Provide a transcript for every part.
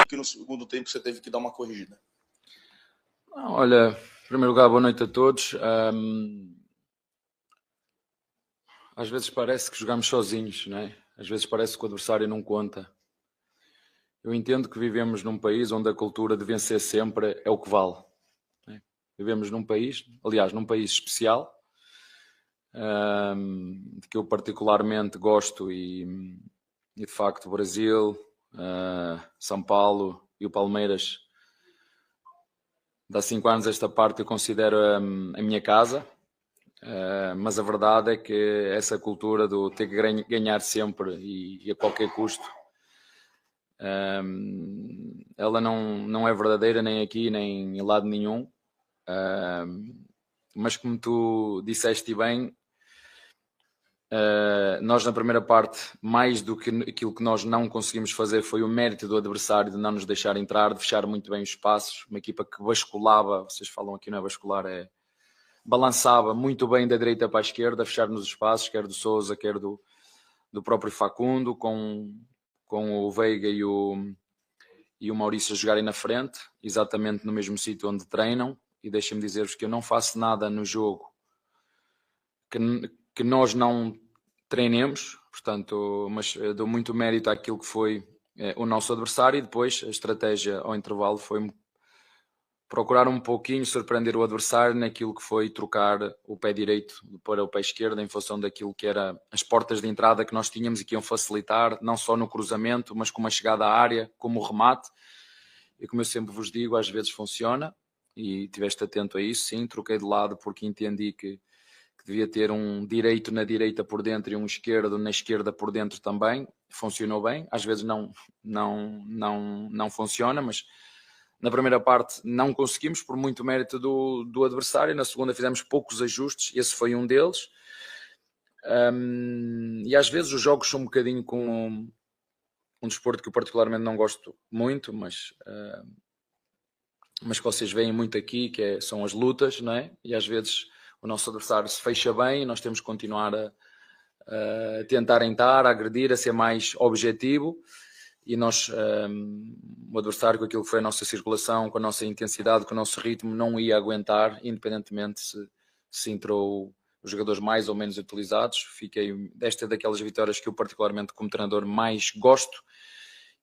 que no segundo tempo você teve que dar uma corrigida? Olha, em primeiro lugar, boa noite a todos. Às vezes parece que jogamos sozinhos, não é? Às vezes parece que o adversário não conta. Eu entendo que vivemos num país onde a cultura de vencer sempre é o que vale. Não é? Vivemos num país, aliás, num país especial, de que eu particularmente gosto e de facto o Brasil, São Paulo e o Palmeiras, de há 5 anos esta parte eu considero a minha casa. Mas a verdade é que essa cultura do ter que ganhar sempre e a qualquer custo, ela não é verdadeira nem aqui nem em lado nenhum. Mas como tu disseste bem, nós na primeira parte, mais do que aquilo que nós não conseguimos fazer foi o mérito do adversário de não nos deixar entrar, de fechar muito bem os espaços. Uma equipa que basculava, vocês falam aqui não é bascular, balançava muito bem da direita para a esquerda, a fechar nos espaços, quer do Sousa, quer do próprio Facundo, com o Veiga e o Maurício a jogarem na frente, exatamente no mesmo sítio onde treinam. E deixem-me dizer-vos que eu não faço nada no jogo que nós não treinemos, portanto, mas dou muito mérito àquilo que foi o nosso adversário, e depois a estratégia ao intervalo foi procurar um pouquinho surpreender o adversário naquilo que foi trocar o pé direito para o pé esquerdo em função daquilo que era as portas de entrada que nós tínhamos e que iam facilitar, não só no cruzamento, mas com uma chegada à área, como o remate. E como eu sempre vos digo, às vezes funciona, e estiveste atento a isso, sim, troquei de lado porque entendi que devia ter um direito na direita por dentro e um esquerdo na esquerda por dentro também. Funcionou bem, às vezes não funciona, mas na primeira parte não conseguimos, por muito mérito do adversário. Na segunda fizemos poucos ajustes, esse foi um deles. E às vezes os jogos são um bocadinho com um desporto que eu particularmente não gosto muito, mas que vocês veem muito aqui, que são as lutas, não é? E às vezes o nosso adversário se fecha bem e nós temos que continuar a tentar entrar, a agredir, a ser mais objetivo. E nós, o adversário, com aquilo que foi a nossa circulação, com a nossa intensidade, com o nosso ritmo, não ia aguentar, independentemente se entrou os jogadores mais ou menos utilizados. Esta é daquelas vitórias que eu particularmente como treinador mais gosto,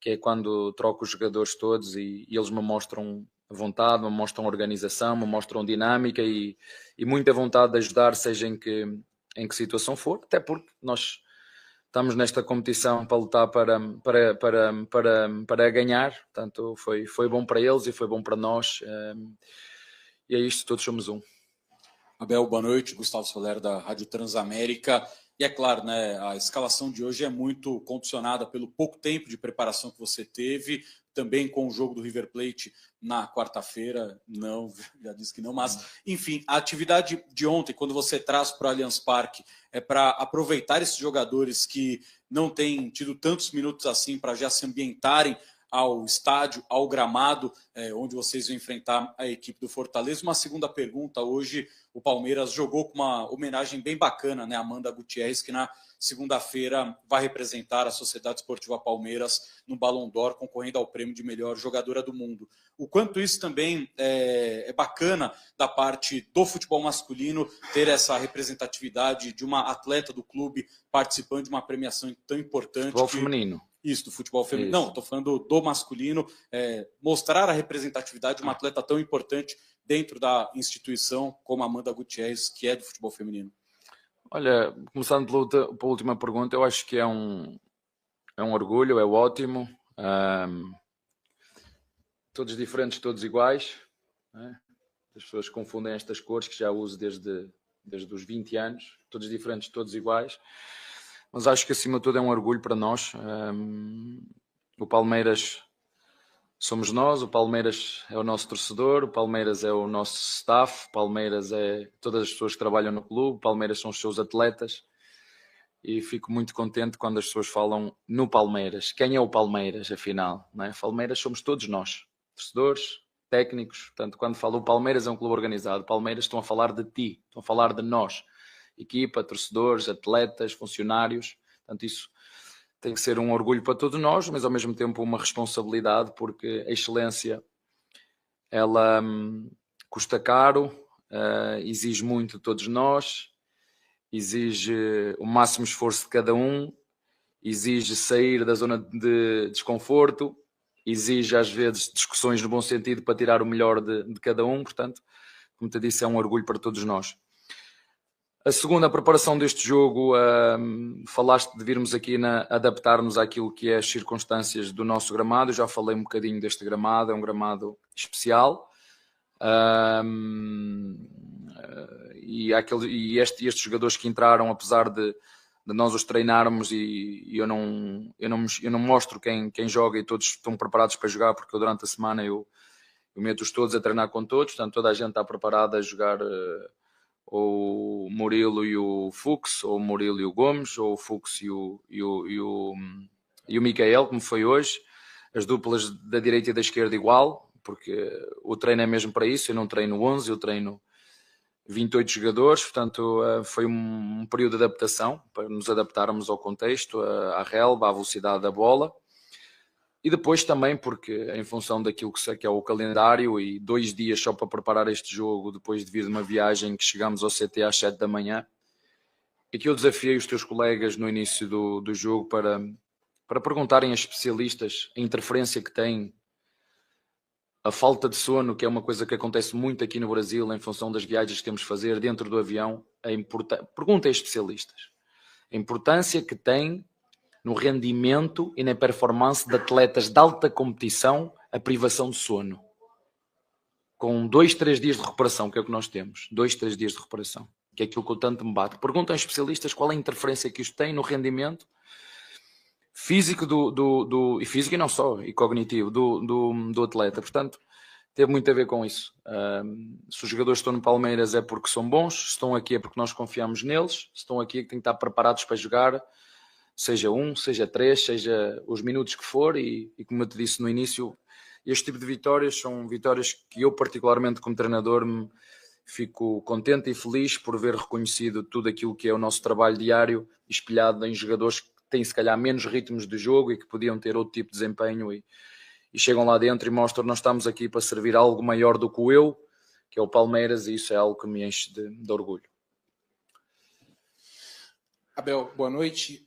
que é quando troco os jogadores todos e eles me mostram vontade, me mostram organização, me mostram dinâmica e muita vontade de ajudar, seja em que situação for, até porque nós estamos nesta competição para lutar para ganhar. Portanto, foi bom para eles e foi bom para nós, e é isto, todos somos um. Abel, boa noite. Gustavo Soler, da Rádio Transamérica. E é claro, né, a escalação de hoje é muito condicionada pelo pouco tempo de preparação que você teve, também com o jogo do River Plate na quarta-feira. Não, já disse que não, mas enfim, a atividade de ontem, quando você traz para o Allianz Parque, é para aproveitar esses jogadores que não têm tido tantos minutos assim para já se ambientarem ao estádio, ao gramado, onde vocês vão enfrentar a equipe do Fortaleza. Uma segunda pergunta: hoje o Palmeiras jogou com uma homenagem bem bacana, né? Amanda Gutierrez, que na segunda-feira vai representar a Sociedade Esportiva Palmeiras no Ballon d'Or, concorrendo ao prêmio de melhor jogadora do mundo. O quanto isso também é bacana da parte do futebol masculino, ter essa representatividade de uma atleta do clube participando de uma premiação tão importante. Futebol feminino. Isso, do futebol feminino. Não, estou falando do masculino. Mostrar a representatividade de uma atleta tão importante dentro da instituição como a Amanda Gutierrez, que é do futebol feminino. Olha, começando pela última pergunta, eu acho que é um orgulho, é ótimo. Todos diferentes, todos iguais. Né? As pessoas confundem estas cores que já uso desde os 20 anos. Todos diferentes, todos iguais. Mas acho que acima de tudo é um orgulho para nós. O Palmeiras somos nós, o Palmeiras é o nosso torcedor, o Palmeiras é o nosso staff, o Palmeiras é todas as pessoas que trabalham no clube, o Palmeiras são os seus atletas. E fico muito contente quando as pessoas falam no Palmeiras. Quem é o Palmeiras, afinal? Não é? Palmeiras somos todos nós, torcedores, técnicos. Portanto, quando falo o Palmeiras é um clube organizado. Palmeiras estão a falar de ti, estão a falar de nós. Equipa, torcedores, atletas, funcionários. Portanto, isso tem que ser um orgulho para todos nós, mas ao mesmo tempo uma responsabilidade, porque a excelência, ela custa caro, exige muito de todos nós, exige o máximo esforço de cada um, exige sair da zona de desconforto, exige às vezes discussões no bom sentido para tirar o melhor de cada um. Portanto, como te disse, é um orgulho para todos nós. A segunda, a preparação deste jogo, falaste de virmos aqui adaptar-nos àquilo que é as circunstâncias do nosso gramado. Eu já falei um bocadinho deste gramado, é um gramado especial. E estes jogadores que entraram, apesar de nós os treinarmos, e eu não mostro quem joga, e todos estão preparados para jogar, porque durante a semana eu meto-os todos a treinar com todos, portanto toda a gente está preparada a jogar, ou o Murilo e o Fux, ou o Murilo e o Gomes, ou o Fux e o Micael, como foi hoje, as duplas da direita e da esquerda igual, porque o treino é mesmo para isso. Eu não treino 11, eu treino 28 jogadores, portanto foi um período de adaptação, para nos adaptarmos ao contexto, à relva, à velocidade da bola, e depois também porque em função daquilo que é o calendário, e 2 dias só para preparar este jogo, depois de vir de uma viagem que chegamos ao CT às 7 da manhã, e que eu desafiei os teus colegas no início do jogo para perguntarem a especialistas a interferência que tem a falta de sono, que é uma coisa que acontece muito aqui no Brasil, em função das viagens que temos de fazer dentro do avião. Perguntem a especialistas a importância que tem no rendimento e na performance de atletas de alta competição a privação de sono. Com 2, 3 dias de recuperação, que é o que nós temos. 2, 3 dias de recuperação, que é aquilo que eu tanto me bato. Perguntem a especialistas qual é a interferência que isto tem no rendimento físico e físico e não só, e cognitivo do atleta. Portanto, teve muito a ver com isso. Se os jogadores estão no Palmeiras é porque são bons, se estão aqui é porque nós confiamos neles, se estão aqui é que têm que estar preparados para jogar, seja 1, seja 3, seja os minutos que for, e como eu te disse no início, este tipo de vitórias são vitórias que eu particularmente como treinador fico contente e feliz por ver reconhecido tudo aquilo que é o nosso trabalho diário, espelhado em jogadores que têm se calhar menos ritmos de jogo e que podiam ter outro tipo de desempenho, e chegam lá dentro e mostram que nós estamos aqui para servir algo maior do que o eu, que é o Palmeiras, e isso é algo que me enche de orgulho. Abel, boa noite.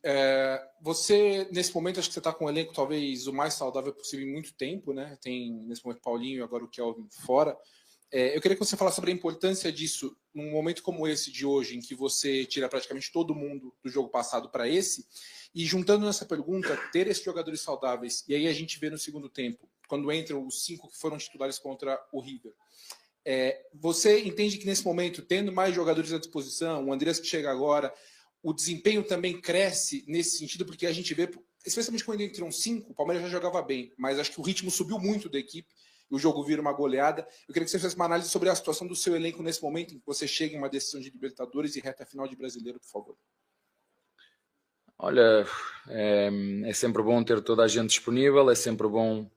Você, nesse momento, acho que você está com um elenco talvez o mais saudável possível em muito tempo, né? Tem, nesse momento, Paulinho e agora o Kelvin fora. Eu queria que você falasse sobre a importância disso num momento como esse de hoje, em que você tira praticamente todo mundo do jogo passado para esse, e juntando nessa pergunta, ter esses jogadores saudáveis, e aí a gente vê no segundo tempo, quando entram os 5 que foram titulares contra o River. Você entende que nesse momento, tendo mais jogadores à disposição, o Andrés que chega agora, o desempenho também cresce nesse sentido, porque a gente vê, especialmente quando entram 5, o Palmeiras já jogava bem, mas acho que o ritmo subiu muito da equipe, e o jogo vira uma goleada. Eu queria que você fizesse uma análise sobre a situação do seu elenco nesse momento em que você chega em uma decisão de Libertadores e reta final de Brasileiro, por favor. Olha, é sempre bom ter toda a gente disponível, é sempre bom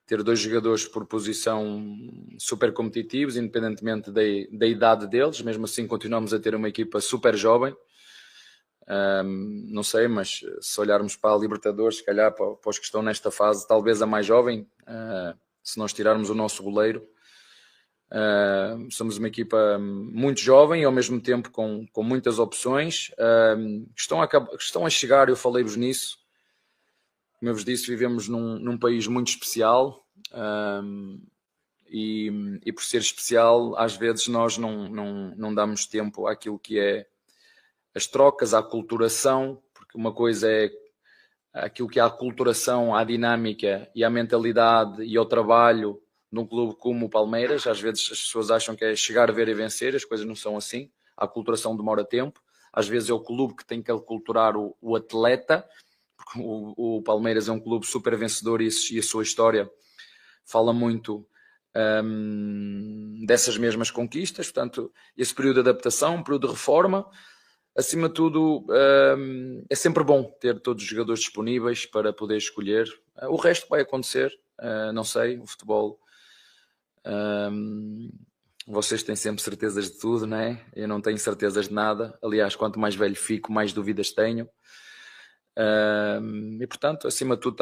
ter 2 jogadores por posição super competitivos, independentemente da idade deles. Mesmo assim continuamos a ter uma equipa super jovem. Não sei, mas se olharmos para a Libertadores, se calhar para os que estão nesta fase, talvez a mais jovem, se nós tirarmos o nosso goleiro, somos uma equipa muito jovem e ao mesmo tempo com muitas opções. Estão a chegar, eu falei-vos nisso, como eu vos disse, vivemos num país muito especial, e por ser especial, às vezes nós não damos tempo àquilo que é as trocas, à aculturação, porque uma coisa é aquilo que é a aculturação, à dinâmica e à mentalidade e ao trabalho num clube como o Palmeiras. Às vezes as pessoas acham que é chegar, ver e vencer, as coisas não são assim. A aculturação demora tempo, às vezes é o clube que tem que aculturar o atleta, porque o Palmeiras é um clube super vencedor, e a sua história fala muito dessas mesmas conquistas. Portanto, esse período de adaptação, um período de reforma. Acima de tudo, é sempre bom ter todos os jogadores disponíveis para poder escolher. O resto vai acontecer, não sei, o futebol, vocês têm sempre certezas de tudo, não é? Eu não tenho certezas de nada. Aliás, quanto mais velho fico, mais dúvidas tenho. E portanto, acima de tudo,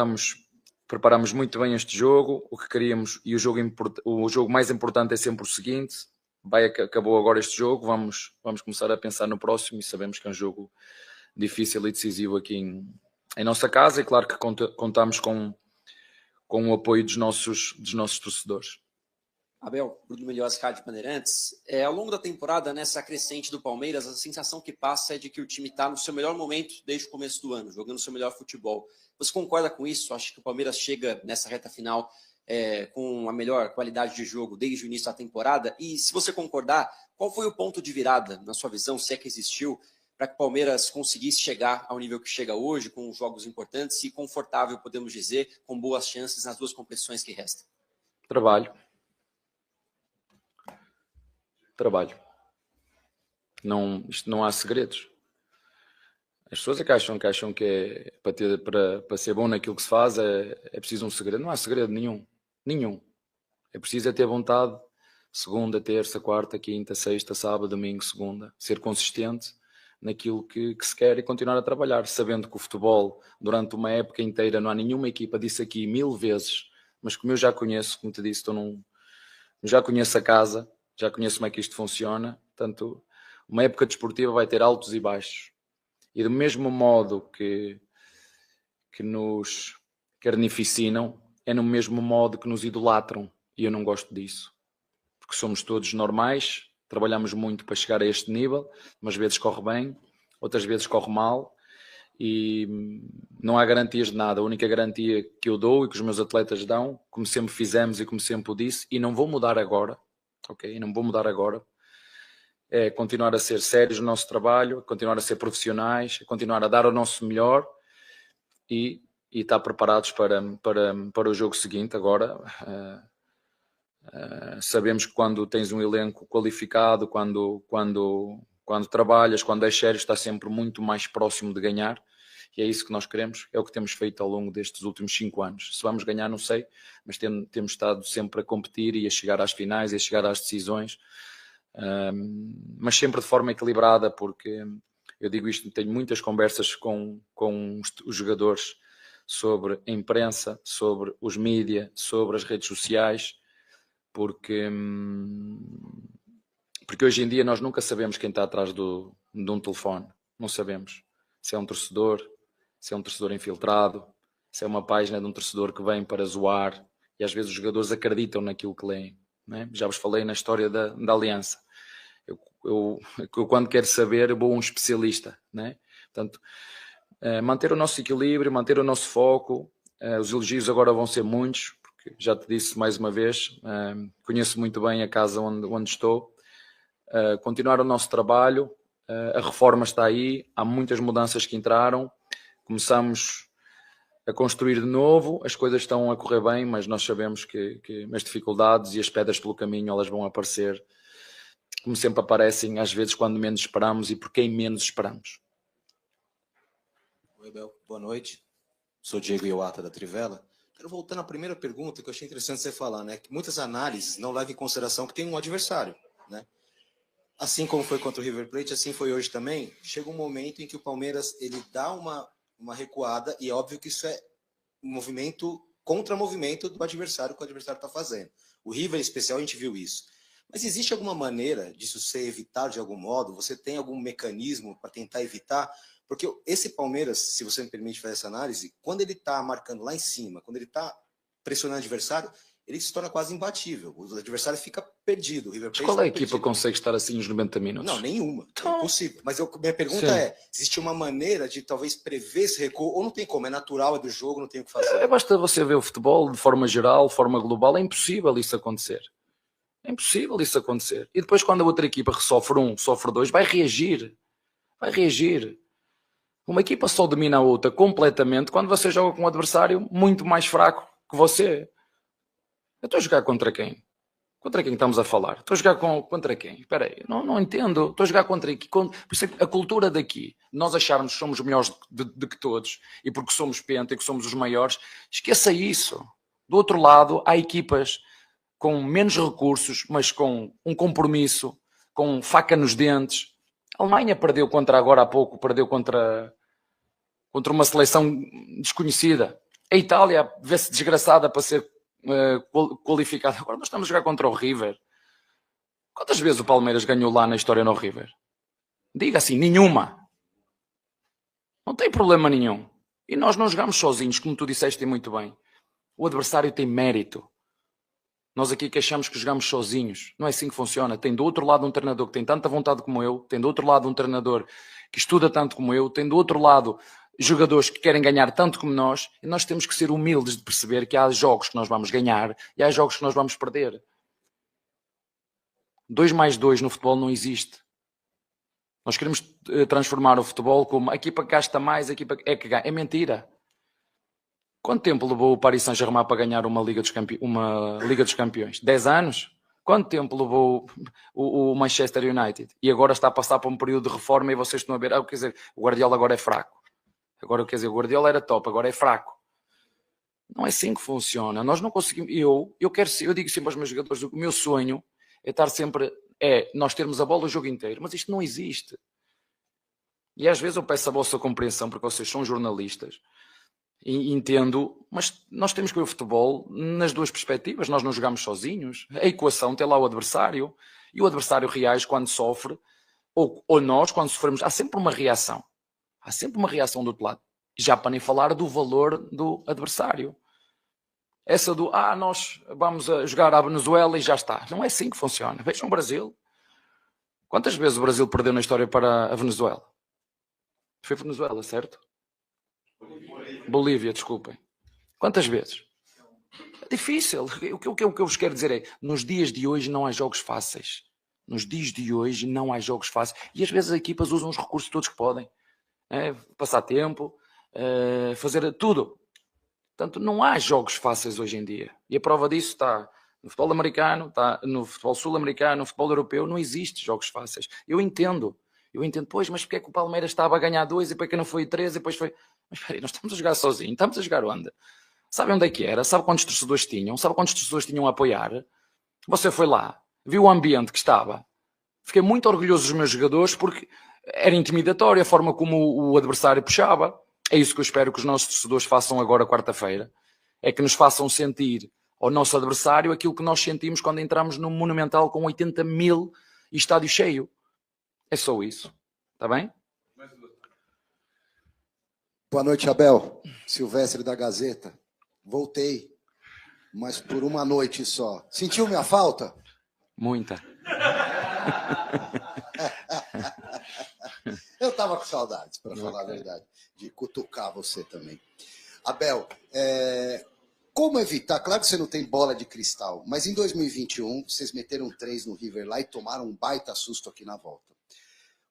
preparamos muito bem este jogo, o que queríamos, e o jogo mais importante é sempre o seguinte: acabou agora este jogo, vamos começar a pensar no próximo, e sabemos que é um jogo difícil e decisivo aqui em nossa casa, e claro que contamos com o apoio dos nossos torcedores. Abel, Bruno Melhores, Rádio Bandeirantes. Ao longo da temporada, nessa crescente do Palmeiras, a sensação que passa é de que o time está no seu melhor momento desde o começo do ano, jogando o seu melhor futebol. Você concorda com isso? Acha que o Palmeiras chega nessa reta final com a melhor qualidade de jogo desde o início da temporada? E se você concordar, qual foi o ponto de virada, na sua visão, se é que existiu, para que o Palmeiras conseguisse chegar ao nível que chega hoje, com jogos importantes e confortável, podemos dizer, com boas chances nas 2 competições que restam? Trabalho. Isto não há segredos. As pessoas é que acham que para ser bom naquilo que se faz é preciso um segredo. Não há segredo nenhum. É preciso ter vontade, segunda, terça, quarta, quinta, sexta, sábado, domingo, segunda, ser consistente naquilo que se quer e continuar a trabalhar, sabendo que o futebol, durante uma época inteira, não há nenhuma equipa, disse aqui 1000 vezes, mas como eu já conheço, como te disse, já conheço a casa, já conheço como é que isto funciona. Portanto, uma época desportiva vai ter altos e baixos. E do mesmo modo que nos carnificinam, é no mesmo modo que nos idolatram. E eu não gosto disso. Porque somos todos normais, trabalhamos muito para chegar a este nível, umas vezes corre bem, outras vezes corre mal, e não há garantias de nada. A única garantia que eu dou e que os meus atletas dão, como sempre fizemos e como sempre o disse, e não vou mudar agora, ok? Não vou mudar agora, é continuar a ser sérios no nosso trabalho, continuar a ser profissionais, continuar a dar o nosso melhor e estar preparados para o jogo seguinte. Agora, sabemos que quando tens um elenco qualificado, quando trabalhas, quando és sério, está sempre muito mais próximo de ganhar, e é isso que nós queremos, é o que temos feito ao longo destes últimos 5 anos. Se vamos ganhar, não sei, mas temos estado sempre a competir e a chegar às finais e a chegar às decisões, mas sempre de forma equilibrada, porque eu digo isto, tenho muitas conversas com os jogadores sobre a imprensa, sobre os mídias, sobre as redes sociais, porque hoje em dia nós nunca sabemos quem está atrás de um telefone. Não sabemos se é um torcedor, se é um torcedor infiltrado, se é uma página de um torcedor que vem para zoar, e às vezes os jogadores acreditam naquilo que leem, né? Já vos falei na história da Aliança. Eu quando quero saber, eu vou a um especialista, né? Portanto, manter o nosso equilíbrio, manter o nosso foco. Os elogios agora vão ser muitos, porque já te disse mais uma vez, conheço muito bem a casa onde estou. Continuar o nosso trabalho, a reforma está aí, há muitas mudanças que entraram, começamos a construir de novo, as coisas estão a correr bem, mas nós sabemos que as dificuldades e as pedras pelo caminho, elas vão aparecer, como sempre aparecem, às vezes quando menos esperamos e por quem menos esperamos. Oi, Abel, boa noite. Sou Diego Iwata, da Trivela. Quero voltar na primeira pergunta, que eu achei interessante você falar, né? Que muitas análises não levam em consideração que tem um adversário, né? Assim como foi contra o River Plate, assim foi hoje também. Chega um momento em que o Palmeiras ele dá uma recuada, e é óbvio que isso é um movimento contra-movimento do adversário que o adversário está fazendo. O River, em especial, a gente viu isso. Mas existe alguma maneira disso ser evitado de algum modo? Você tem algum mecanismo para tentar evitar? Porque esse Palmeiras, se você me permite fazer essa análise, quando ele está marcando lá em cima, quando ele está pressionando o adversário, ele se torna quase imbatível. O adversário fica perdido. O River Plate qual é a equipa que consegue estar assim nos 90 minutos? Não, nenhuma. É impossível. Mas minha pergunta é, existe uma maneira de talvez prever esse recuo, ou não tem como? É natural, é do jogo, não tem o que fazer. Basta você ver o futebol de forma geral, de forma global, é impossível isso acontecer. É impossível isso acontecer. E depois quando a outra equipa sofre um, sofre dois, vai reagir. Vai reagir. Uma equipa só domina a outra completamente quando você joga com um adversário muito mais fraco que você. Eu estou a jogar contra quem? Contra quem estamos a falar? Estou a jogar contra quem? Espera aí, não entendo. Estou a jogar contra quem? Por isso é que a cultura daqui, nós acharmos que somos melhores de que todos, e porque somos penta e que somos os maiores, esqueça isso. Do outro lado, há equipas com menos recursos, mas com um compromisso, com faca nos dentes. A Alemanha perdeu agora há pouco, perdeu contra contra uma seleção desconhecida. A Itália vê-se desgraçada para ser qualificada. Agora nós estamos a jogar contra o River. Quantas vezes o Palmeiras ganhou lá na história no River? Diga assim, nenhuma. Não tem problema nenhum. E nós não jogamos sozinhos, como tu disseste muito bem. O adversário tem mérito. Nós aqui que achamos que jogamos sozinhos. Não é assim que funciona. Tem do outro lado um treinador que tem tanta vontade como eu. Tem do outro lado um treinador que estuda tanto como eu. Tem do outro lado jogadores que querem ganhar tanto como nós. E nós temos que ser humildes de perceber que há jogos que nós vamos ganhar e há jogos que nós vamos perder. 2 mais 2 no futebol não existe. Nós queremos transformar o futebol como a equipa que gasta mais, a equipa é que ganha. É mentira. Quanto tempo levou o Paris Saint-Germain para ganhar uma Liga dos Campeões? 10 anos? Quanto tempo levou o Manchester United? E agora está a passar por um período de reforma e vocês estão a ver, quer dizer, o Guardiola agora é fraco. Agora, quer dizer, o Guardiola era top, agora é fraco. Não é assim que funciona. Nós não conseguimos... Eu digo sempre aos meus jogadores, o meu sonho é estar sempre... nós termos a bola o jogo inteiro. Mas isto não existe. E às vezes eu peço a vossa compreensão, porque vocês são jornalistas. E entendo, mas nós temos que ver o futebol nas duas perspectivas. Nós não jogamos sozinhos. A equação tem lá o adversário. E o adversário reage quando sofre. Ou nós, quando sofremos, há sempre uma reação. Há sempre uma reação do outro lado. Já para nem falar do valor do adversário. Essa do, nós vamos a jogar à Venezuela e já está. Não é assim que funciona. Vejam o Brasil. Quantas vezes o Brasil perdeu na história para a Venezuela? Foi Venezuela, certo? Bolívia, desculpem. Quantas vezes? É difícil. O que eu vos quero dizer é, nos dias de hoje não há jogos fáceis. Nos dias de hoje não há jogos fáceis. E às vezes as equipas usam os recursos todos que podem. Passar tempo, fazer tudo. Portanto, não há jogos fáceis hoje em dia. E a prova disso está no futebol americano, está no futebol sul-americano, no futebol europeu. Não existe jogos fáceis. Eu entendo, pois, mas porque é que o Palmeiras estava a ganhar 2 e depois que não foi 3 e depois foi... Mas peraí, nós estamos a jogar sozinhos, estamos a jogar onde? Sabe onde é que era? Sabe quantos torcedores tinham? Sabe quantos torcedores tinham a apoiar? Você foi lá, viu o ambiente que estava. Fiquei muito orgulhoso dos meus jogadores porque era intimidatório a forma como o adversário puxava. É isso que eu espero que os nossos torcedores façam agora quarta-feira. É que nos façam sentir ao nosso adversário aquilo que nós sentimos quando entramos num Monumental com 80 mil e estádio cheio. É só isso. Está bem? Boa noite, Abel. Silvestre da Gazeta. Voltei, mas por uma noite só. Sentiu minha falta? Muita. Eu estava com saudades, para falar a verdade, de cutucar você também. Abel, como evitar? Claro que você não tem bola de cristal, mas em 2021 vocês meteram 3 no River lá e tomaram um baita susto aqui na volta.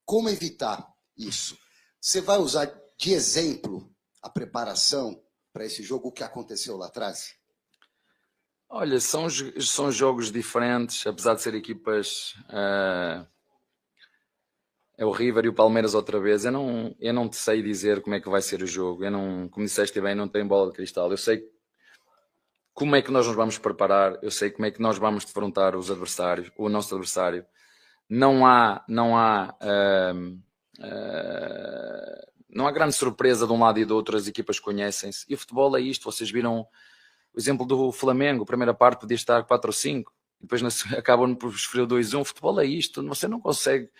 Como evitar isso? Você vai usar de exemplo a preparação para esse jogo, o que aconteceu lá atrás? Olha, são jogos diferentes, apesar de ser equipas... É o River e o Palmeiras outra vez. Eu não te sei dizer como é que vai ser o jogo. Como disseste bem, não tenho bola de cristal. Eu sei como é que nós nos vamos preparar. Eu sei como é que nós vamos defrontar os adversários, o nosso adversário. Não há grande surpresa de um lado e do outro. As equipas conhecem-se. E o futebol é isto. Vocês viram o exemplo do Flamengo. A primeira parte podia estar 4 ou 5. Depois acabam por sofrer 2-1. O futebol é isto. Você não consegue...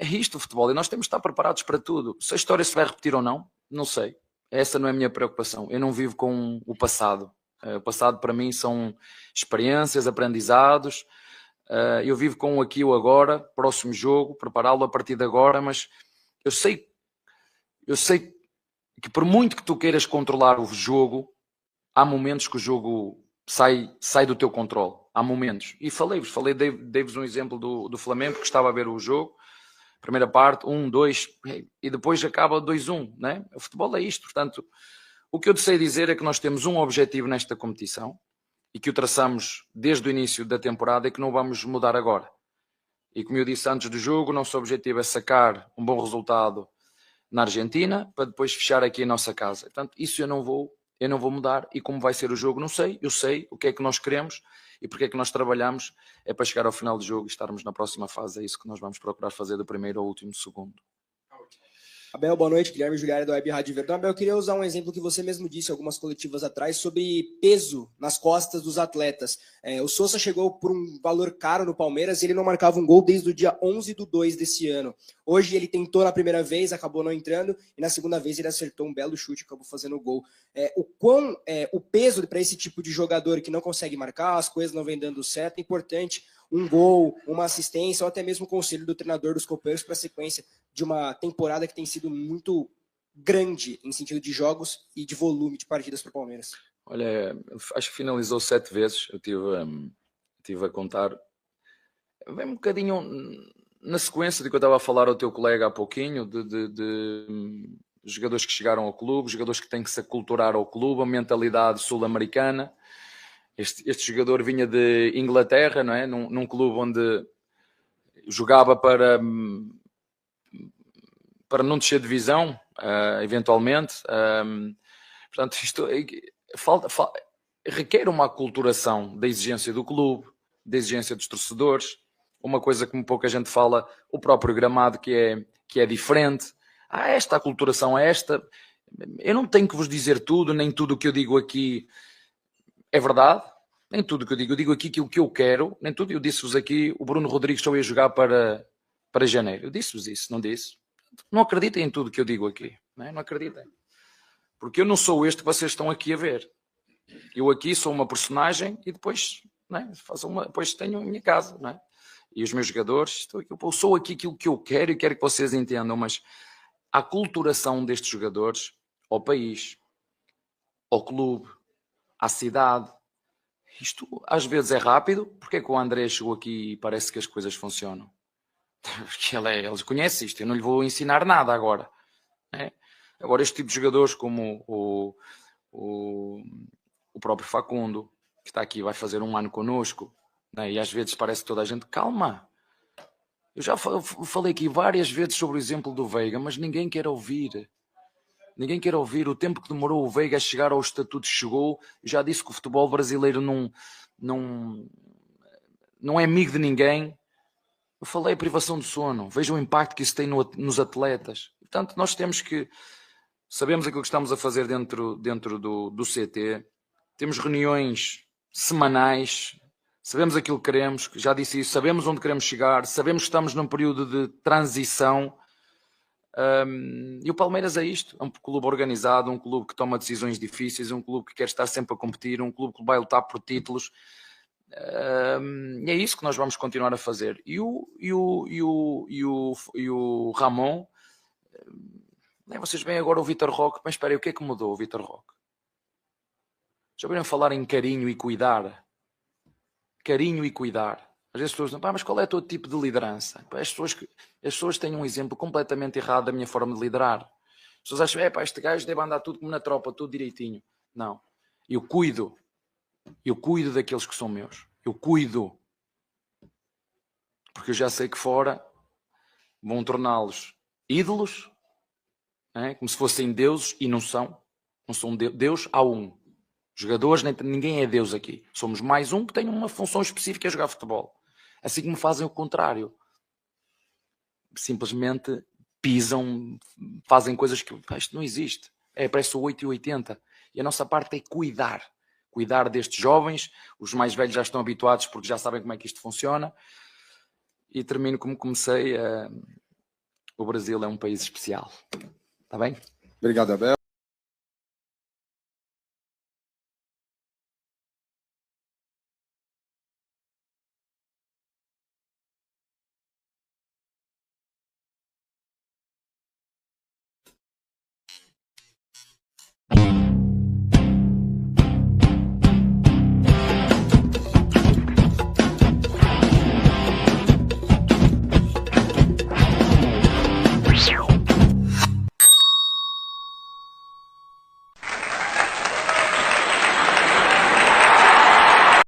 É isto o futebol e nós temos de estar preparados para tudo. Se a história se vai repetir ou não, não sei. Essa não é a minha preocupação. Eu não vivo com o passado. O passado para mim são experiências, aprendizados. Eu vivo com o aqui e o agora, próximo jogo, prepará-lo a partir de agora, mas eu sei que por muito que tu queiras controlar o jogo, há momentos que o jogo sai do teu controle. Há momentos. E dei-vos um exemplo do Flamengo, que estava a ver o jogo. Primeira parte, 1-2, e depois acaba 2-1, né? O futebol é isto. Portanto, o que eu te sei dizer é que nós temos um objetivo nesta competição e que o traçamos desde o início da temporada e que não vamos mudar agora. E como eu disse antes do jogo, o nosso objetivo é sacar um bom resultado na Argentina para depois fechar aqui a nossa casa. Portanto, isso eu não vou mudar. E como vai ser o jogo, não sei. Eu sei o que é que nós queremos e porque é que nós trabalhamos. É para chegar ao final do jogo e estarmos na próxima fase. É isso que nós vamos procurar fazer do primeiro ao último segundo. Abel, boa noite. Guilherme Juliari, da Web Rádio Verdão. Abel, eu queria usar um exemplo que você mesmo disse algumas coletivas atrás sobre peso nas costas dos atletas. O Sousa chegou por um valor caro no Palmeiras e ele não marcava um gol desde o dia 11/2 desse ano. Hoje ele tentou na primeira vez, acabou não entrando, e na segunda vez ele acertou um belo chute e acabou fazendo o gol. O peso para esse tipo de jogador que não consegue marcar, as coisas não vêm dando certo, é importante um gol, uma assistência, ou até mesmo o conselho do treinador dos companheiros para a sequência de uma temporada que tem sido muito grande em sentido de jogos e de volume de partidas para o Palmeiras. Olha, acho que finalizou 7 vezes, eu tive a contar. Vem um bocadinho na sequência de que eu estava a falar ao teu colega há pouquinho, de jogadores que chegaram ao clube, jogadores que têm que se aculturar ao clube, a mentalidade sul-americana. Este jogador vinha de Inglaterra, não é? Num clube onde jogava para não descer de divisão, eventualmente. Portanto, isto requer uma aculturação da exigência do clube, da exigência dos torcedores, uma coisa que pouca gente fala, o próprio gramado que é diferente. Esta aculturação, esta... Eu não tenho que vos dizer tudo, nem tudo o que eu digo aqui é verdade, nem tudo o que eu digo aqui aquilo que eu quero, nem tudo. Eu disse-vos aqui, o Bruno Rodrigues só ia jogar para janeiro. Eu disse-vos isso, não disse? Não acreditem em tudo o que eu digo aqui, não acreditem. Porque eu não sou este que vocês estão aqui a ver. Eu aqui sou uma personagem e depois, depois tenho a minha casa, não é? E os meus jogadores, eu sou aqui aquilo que eu quero e quero que vocês entendam, mas a aculturação destes jogadores ao país, ao clube, à cidade, isto às vezes é rápido. Porque é que o André chegou aqui e parece que as coisas funcionam? Porque ele conhece isto, eu não lhe vou ensinar nada agora. Né? Agora, este tipo de jogadores como o próprio Facundo, que está aqui, vai fazer um ano connosco, né? E às vezes parece que toda a gente, calma. Eu já falei aqui várias vezes sobre o exemplo do Veiga, mas ninguém quer ouvir. Ninguém quer ouvir. O tempo que demorou o Veiga a chegar ao estatuto chegou. Eu já disse que o futebol brasileiro não é amigo de ninguém. Eu falei privação de sono. Veja o impacto que isso tem nos atletas. Portanto, nós temos que... Sabemos aquilo que estamos a fazer dentro do CT. Temos reuniões semanais. Sabemos aquilo que queremos. Já disse isso. Sabemos onde queremos chegar. Sabemos que estamos num período de transição. E o Palmeiras é isto. É um clube organizado, um clube que toma decisões difíceis, um clube que quer estar sempre a competir, um clube que vai lutar por títulos. E é isso que nós vamos continuar a fazer. E o Ramon, vocês veem agora o Vitor Roque, mas espera aí, o que é que mudou o Vitor Roque? Já ouviram falar em carinho e cuidar? Carinho e cuidar. Às vezes as pessoas dizem, mas qual é o teu tipo de liderança? As pessoas têm um exemplo completamente errado da minha forma de liderar. As pessoas acham, este gajo deve andar tudo como na tropa, tudo direitinho. Não. Eu cuido daqueles que são meus. Eu cuido. Porque eu já sei que fora vão torná-los ídolos, como se fossem deuses, e não são. Não são Deus, há um. Jogadores, ninguém é Deus aqui. Somos mais um que tem uma função específica, é jogar futebol. Assim como fazem o contrário. Simplesmente pisam, fazem coisas que isto não existe. Parece o 8 e 80. E a nossa parte é cuidar. Cuidar destes jovens. Os mais velhos já estão habituados porque já sabem como é que isto funciona. E termino como comecei. O Brasil é um país especial. Está bem? Obrigado, Abel.